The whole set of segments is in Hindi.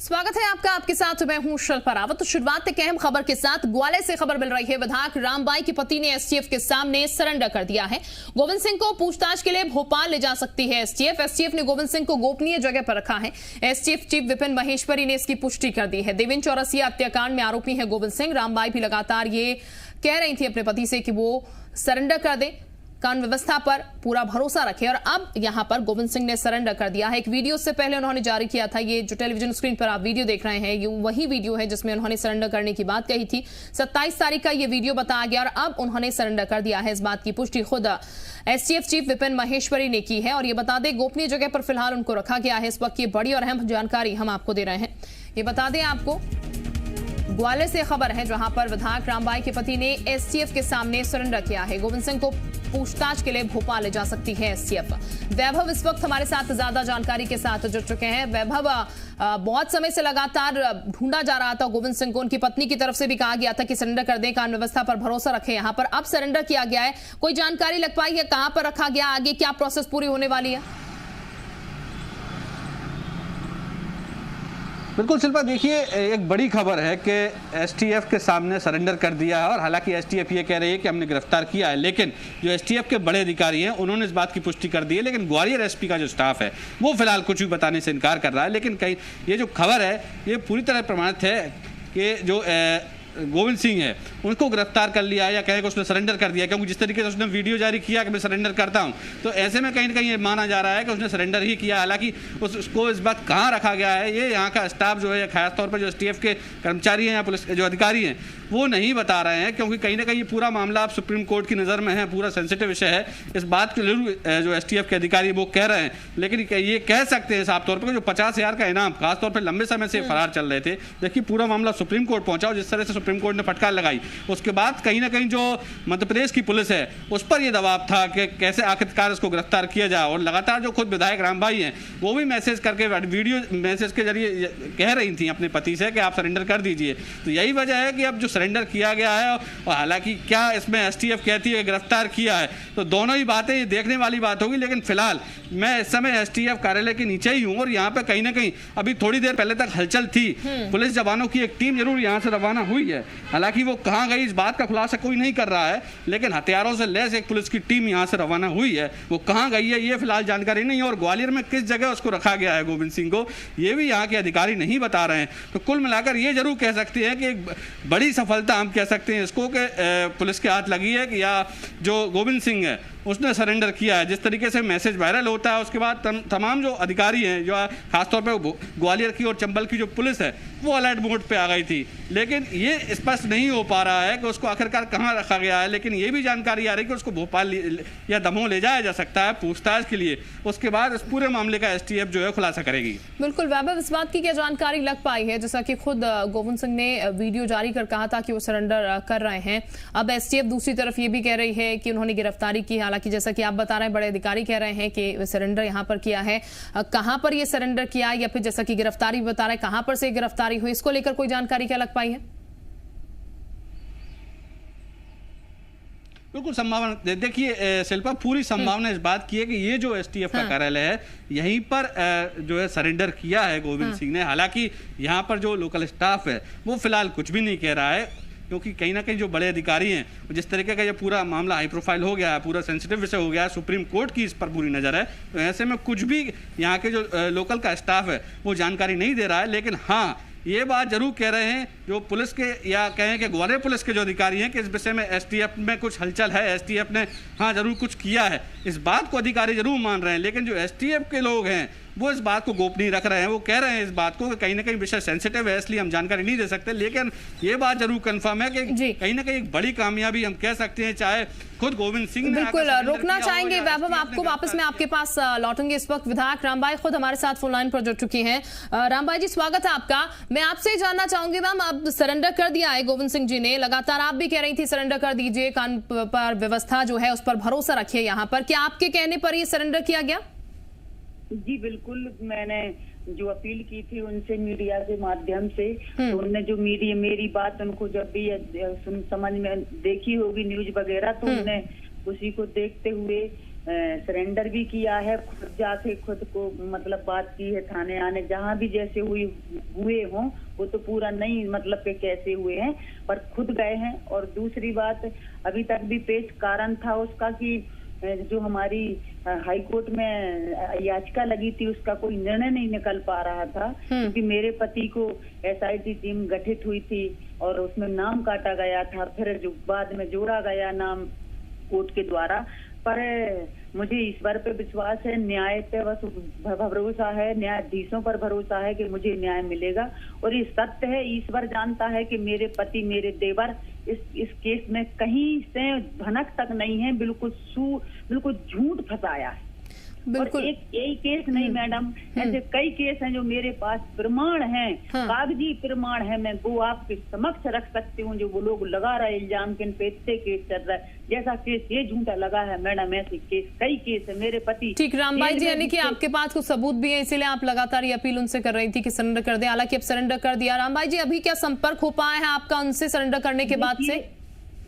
स्वागत है आपका। आपके साथ मैं हूं शिल्पा रावत। तो शुरुआत एक अहम खबर के साथ ग्वालियर से खबर मिल रही है। विधायक रामबाई के पति ने एसटीएफ के सामने सरेंडर कर दिया है। गोविंद सिंह को पूछताछ के लिए भोपाल ले जा सकती है एसटीएफ। एसटीएफ ने गोविंद सिंह को गोपनीय जगह पर रखा है। एसटीएफ चीफ विपिन महेश्वरी ने इसकी पुष्टि कर दी है। देवेंद्र चौरसिया हत्याकांड में आरोपी है गोविंद सिंह। रामबाई भी लगातार ये कह रही थी अपने पति से कि वो सरेंडर कर दे, कानून व्यवस्था पर पूरा भरोसा रखे, और अब यहां पर गोविंद सिंह ने सरेंडर कर दिया है। एक वीडियो से पहले उन्होंने जारी किया था, ये जो टेलीविजन स्क्रीन पर आप वीडियो देख रहे हैं ये वही वीडियो है जिसमें उन्होंने सरेंडर करने की बात कही थी। 27 तारीख का ये वीडियो बताया गया और अब उन्होंने सरेंडर कर दिया है। इस बात की पुष्टि खुद एसटीएफ चीफ विपिन महेश्वरी ने की है। और ये बता दें गोपनीय जगह पर फिलहाल उनको रखा गया है। इस वक्त ये बड़ी और अहम जानकारी हम आपको दे रहे हैं। ये बता दें आपको ग्वालियर से खबर है जहां पर विधायक रामबाई के पति ने एसटीएफ के सामने सरेंडर किया है। गोविंद सिंह को पूछताछ के लिए भोपाल ले जा सकती है एसटीएफ। वैभव इस वक्त हमारे साथ ज्यादा जानकारी के साथ जुड़ चुके हैं। वैभव, बहुत समय से लगातार ढूंढा जा रहा था गोविंद सिंह को। उनकी पत्नी की तरफ से भी कहा गया था कि सरेंडर कर दें, कानून व्यवस्था पर भरोसा रखें। यहाँ पर अब सरेंडर किया गया है। कोई जानकारी लग पाई है कहां पर रखा गया, आगे क्या प्रोसेस पूरी होने वाली है? बिल्कुल शिल्पा, देखिए एक बड़ी खबर है कि एसटीएफ के सामने सरेंडर कर दिया है। और हालांकि एसटीएफ ये कह रही है कि हमने गिरफ्तार किया है, लेकिन जो एसटीएफ के बड़े अधिकारी हैं उन्होंने इस बात की पुष्टि कर दी है। लेकिन ग्वालियर एसपी का जो स्टाफ है वो फिलहाल कुछ भी बताने से इनकार कर रहा है। लेकिन कई ये जो खबर है ये पूरी तरह प्रमाणित है कि जो गोविंद सिंह है उनको गिरफ्तार कर लिया या कहे कि उसने सरेंडर कर दिया, क्योंकि जिस तरीके से उसने वीडियो जारी किया कि मैं सरेंडर करता हूं, तो ऐसे में कहीं ना कहीं ये माना जा रहा है कि उसने सरेंडर ही किया। हालांकि उसको इस बात कहाँ रखा गया है ये यहाँ का स्टाफ जो है, खासतौर पर जो एसटीएफ के कर्मचारी हैं या पुलिस जो अधिकारी हैं वो नहीं बता रहे हैं, क्योंकि कहीं ना कहीं ये पूरा मामला अब सुप्रीम कोर्ट की नज़र में है, पूरा सेंसिटिव विषय है। इस बात को जरूर जो एसटीएफ के अधिकारी वो कह रहे हैं, लेकिन ये कह सकते हैं साफ तौर पर जो 50,000 का इनाम खासतौर पर लंबे समय से फरार चल रहे थे। देखिए पूरा मामला सुप्रीम कोर्ट पहुंचा और जिस तरह से सुप्रीम कोर्ट ने फटकार लगाई, उसके बाद कहीं ना कहीं जो मध्य प्रदेश की पुलिस है उस पर यह दबाव था कि कैसे आखिरकार इसको गिरफ्तार किया जाए। और लगातार जो खुद विधायक रामबाई हैं वो भी मैसेज करके वीडियो मैसेज के जरिए कह रही थी अपने पति से कि आप सरेंडर कर दीजिए। तो यही वजह है कि अब जो सरेंडर किया गया है, और हालांकि क्या इसमें एसटीएफ कहती है गिरफ्तार किया है, तो दोनों ही बातें ये देखने वाली बात होगी। लेकिन फिलहाल मैं इस समय एसटीएफ कार्यालय के नीचे ही हूँ और यहाँ पे कहीं ना कहीं अभी थोड़ी देर पहले तक हलचल थी। पुलिस जवानों की एक टीम जरूर यहाँ से रवाना हुई है। हालांकि वो कहाँ गई इस बात का खुलासा कोई नहीं कर रहा है, लेकिन हथियारों से लैस एक पुलिस की टीम यहाँ से रवाना हुई है। वो कहाँ गई है ये फिलहाल जानकारी नहीं है, और ग्वालियर में किस जगह उसको रखा गया है गोविंद सिंह को ये भी यहाँ के अधिकारी नहीं बता रहे हैं। तो कुल मिलाकर ये जरूर कह सकते हैं कि एक बड़ी सफलता हम कह सकते हैं इसको कि पुलिस के हाथ लगी है कि या जो गोविंद सिंह है उसने सरेंडर किया है। जिस तरीके से मैसेज वायरल होता है उसके बाद तमाम जो अधिकारी हैं, जो खासतौर पर ग्वालियर की और चंबल की जो पुलिस है वो अलर्ट मोड पे आ गई थी। लेकिन ये स्पष्ट नहीं हो पा रहा है कि उसको आखिरकार कहाँ रखा गया है। लेकिन ये भी जानकारी आ रही है कि उसको भोपाल या दमोह ले जाया जा सकता है पूछताछ के लिए। उसके बाद इस पूरे मामले का एसटीएफ जो है खुलासा करेगी। बिल्कुल वैभव, इस बात की क्या जानकारी लग पाई है? जैसा कि खुद गोविंद सिंह ने वीडियो जारी कर कहा था कि वो सरेंडर कर रहे हैं। अब एसटीएफ दूसरी तरफ ये भी कह रही है कि उन्होंने गिरफ्तारी की। हालांकि जैसा कि आप बता रहे हैं बड़े अधिकारी कह रहे हैं कि सरेंडर यहां पर किया है। कहां पर ये सरेंडर किया, या फिर जैसा कि गिरफ्तारी भी बता रहे हैं कहां पर से गिरफ्तारी हुई, इसको लेकर कोई जानकारी क्या लग पाई है? बिल्कुल संभावना, देखिए शिल्पा, पूरी संभावना इस बात की है कि ये जो एसटीएफ का कार्यालय है यहीं पर जो है सरेंडर किया है गोविंद सिंह ने। हालांकि यहाँ पर जो लोकल स्टाफ है वो फिलहाल कुछ भी नहीं कह रहा है, क्योंकि कहीं ना कहीं जो बड़े अधिकारी हैं, जिस तरीके का ये पूरा मामला हाई प्रोफाइल हो गया है, पूरा सेंसिटिव विषय हो गया है, सुप्रीम कोर्ट की इस पर पूरी नज़र है, तो ऐसे में कुछ भी यहाँ के जो लोकल का स्टाफ है वो जानकारी नहीं दे रहा है। लेकिन हाँ, ये बात जरूर कह रहे हैं जो पुलिस के या कहें कि ग्वालियर पुलिस के जो अधिकारी हैं कि इस विषय में एसटीएफ में कुछ हलचल है, एसटीएफ ने हाँ जरूर कुछ किया है, इस बात को अधिकारी जरूर मान रहे हैं। लेकिन जो एसटीएफ के लोग हैं वो इस बात को गोपनीय रख रहे हैं। वो कह रहे हैं इस बात को कि कहीं ना कहीं विषय सेंसिटिव है, इसलिए हम जानकारी नहीं दे सकते। लेकिन ये बात जरूर कंफर्म है कि कहीं ना कहीं एक बड़ी कामयाबी हम कह सकते हैं, चाहे खुद गोविंद सिंह ने। बिल्कुल रोकना चाहेंगे वैभव, आपको वापस मैं आपके पास लौटूंगी। इस वक्त विधायक रामबाई खुद हमारे साथ फोन लाइन पर जुड़ चुकी हैं। रामबाई जी, स्वागत है आपका। मैं आपसे जानना चाहूंगी मैम, अब सरेंडर कर दिया है गोविंद सिंह जी ने, लगातार आप भी कह रही थी सरेंडर कर दीजिए, कानून पर व्यवस्था जो है उस पर भरोसा रखिए। यहाँ पर क्या आपके कहने पर ये सरेंडर किया गया? जी बिल्कुल, मैंने जो अपील की थी उनसे मीडिया के माध्यम से, तो उनने जो मीडिया मेरी बात उनको जब भी समझ में देखी होगी न्यूज वगैरह, तो उनने उसी को देखते हुए सरेंडर भी किया है, खुद जाके खुद को मतलब बात की है थाने आने, जहाँ भी जैसे हुए हों, वो तो पूरा नहीं मतलब के कैसे हुए हैं, पर खुद गए हैं। और दूसरी बात, अभी तक भी पेश कारण था उसका कि जो हमारी हाई कोर्ट में याचिका लगी थी उसका कोई निर्णय नहीं निकल पा रहा था, क्योंकि मेरे पति को SIT टीम गठित हुई थी और उसमें नाम काटा गया था, फिर जो बाद में जोड़ा गया नाम कोर्ट के द्वारा। पर मुझे ईश्वर पे विश्वास है, न्याय पे बस भरोसा है, न्यायाधीशों पर भरोसा है कि मुझे न्याय मिलेगा। और ये सत्य है, ईश्वर जानता है कि मेरे पति, मेरे देवर इस केस में कहीं से भनक तक नहीं है, बिल्कुल झूठ फंसाया है। बिल्कुल। और एक यही केस नहीं मैडम, ऐसे कई केस हैं जो मेरे पास प्रमाण हैं, कागजी प्रमाण है, मैं वो आपके समक्ष रख सकती हूँ, जो वो लोग लगा रहे इल्जाम के इन पे इतने केस चल रहा है, जैसा केस ये झूठा लगा है मैडम, ऐसे केस कई केस है मेरे पति। ठीक, रामबाई जी, यानी कि आपके पास कुछ सबूत भी है, इसीलिए आप लगातार ये अपील उनसे कर रही थी कि सरेंडर कर दे, हालांकि अब सरेंडर कर दिया। रामबाई जी, अभी क्या संपर्क हो पाया है आपका उनसे सरेंडर करने के बाद से?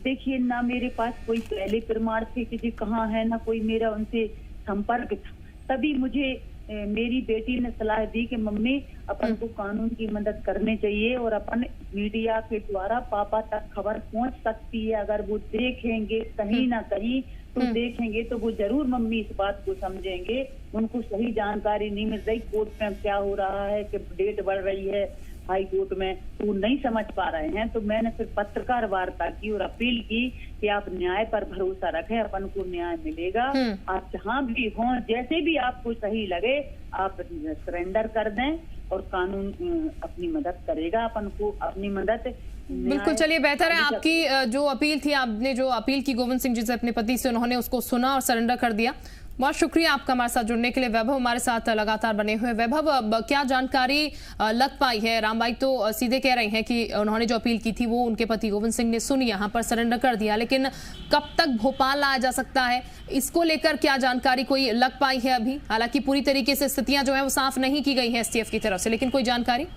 देखिए, ना मेरे पास कोई पहले प्रमाण थे कि जी कहाँ है, ना कोई मेरा उनसे संपर्क था। तभी मुझे मेरी बेटी ने सलाह दी कि मम्मी अपन को कानून की मदद करनी चाहिए और अपन मीडिया के द्वारा पापा तक खबर पहुंच सकती है, अगर वो देखेंगे कहीं ना कहीं तो देखेंगे तो वो जरूर मम्मी इस बात को समझेंगे। उनको सही जानकारी नहीं मिल रही, कोर्ट में क्या हो रहा है कि डेट बढ़ रही है हाई कोर्ट में, तो वो नहीं समझ पा रहे हैं। तो मैंने फिर पत्रकार वार्ता की और अपील की कि आप न्याय पर भरोसा रखें, अपन को न्याय मिलेगा। आप जहाँ भी हों, जैसे भी आपको सही लगे, आप सरेंडर कर दें और कानून अपनी मदद करेगा, अपन को अपनी मदद। बिल्कुल, चलिए, बेहतर है आपकी जो अपील थी, आपने जो अपील की गोविंद सिंह जी से अपने पति से, उन्होंने उसको सुना और सरेंडर कर दिया। बहुत शुक्रिया आपका हमारे साथ जुड़ने के लिए। वैभव हमारे साथ लगातार बने हुए। वैभव, क्या जानकारी लग पाई है? रामबाई तो सीधे कह रही हैं कि उन्होंने जो अपील की थी वो उनके पति गोविंद सिंह ने सुनी, यहाँ पर सरेंडर कर दिया, लेकिन कब तक भोपाल आया जा सकता है, इसको लेकर क्या जानकारी कोई लग पाई है अभी? हालांकि पूरी तरीके से स्थितियां जो है वो साफ नहीं की गई है STF की तरफ से, लेकिन कोई जानकारी?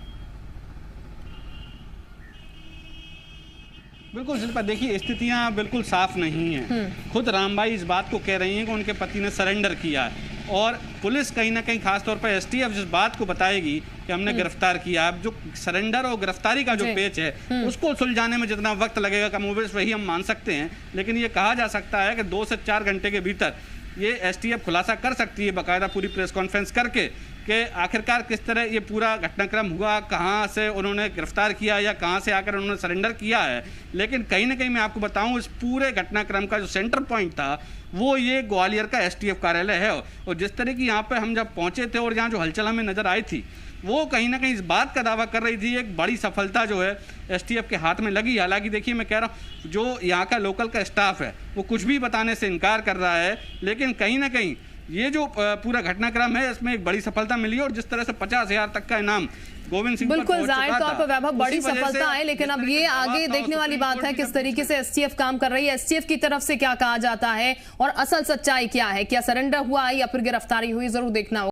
बिल्कुल शिल्पा, देखिए स्थितियां बिल्कुल साफ नहीं हैं। खुद रामबाई इस बात को कह रही हैं कि उनके पति ने सरेंडर किया है, और पुलिस कहीं ना कहीं खासतौर पर STF जिस बात को बताएगी कि हमने गिरफ्तार किया, अब जो सरेंडर और गिरफ्तारी का जो पेच है उसको सुलझाने में जितना वक्त लगेगा कमोबेश वही हम मान सकते हैं। लेकिन ये कहा जा सकता है कि 2 से 4 घंटे के भीतर ये STF खुलासा कर सकती है, बाकायदा पूरी प्रेस कॉन्फ्रेंस करके, कि आखिरकार किस तरह ये पूरा घटनाक्रम हुआ, कहाँ से उन्होंने गिरफ्तार किया या कहाँ से आकर उन्होंने सरेंडर किया है। लेकिन कहीं ना कहीं मैं आपको बताऊं, इस पूरे घटनाक्रम का जो सेंटर पॉइंट था वो ये ग्वालियर का STF कार्यालय है। और जिस तरह की यहाँ पे हम जब पहुँचे थे और यहाँ जो हलचल हमें नज़र आई थी, वो कहीं ना कहीं इस बात का दावा कर रही थी एक बड़ी सफलता जो है STF के हाथ में लगी। हालांकि देखिए, मैं कह रहा हूँ जो यहाँ का लोकल का स्टाफ है वो कुछ भी बताने से इनकार कर रहा है, लेकिन कहीं ना कहीं ये जो पूरा घटनाक्रम है इसमें एक बड़ी सफलता मिली है। और जिस तरह से 50,000 तक का इनाम गोविंद सिंह, बिल्कुल जाहिर तौर पर वैभव बड़ी सफलता है, लेकिन अब ये आगे देखने वाली बात है किस तरीके से STF काम कर रही है, STF की तरफ से क्या कहा जाता है और असल सच्चाई क्या है, क्या सरेंडर हुआ है या फिर गिरफ्तारी हुई, जरूर देखना होगा।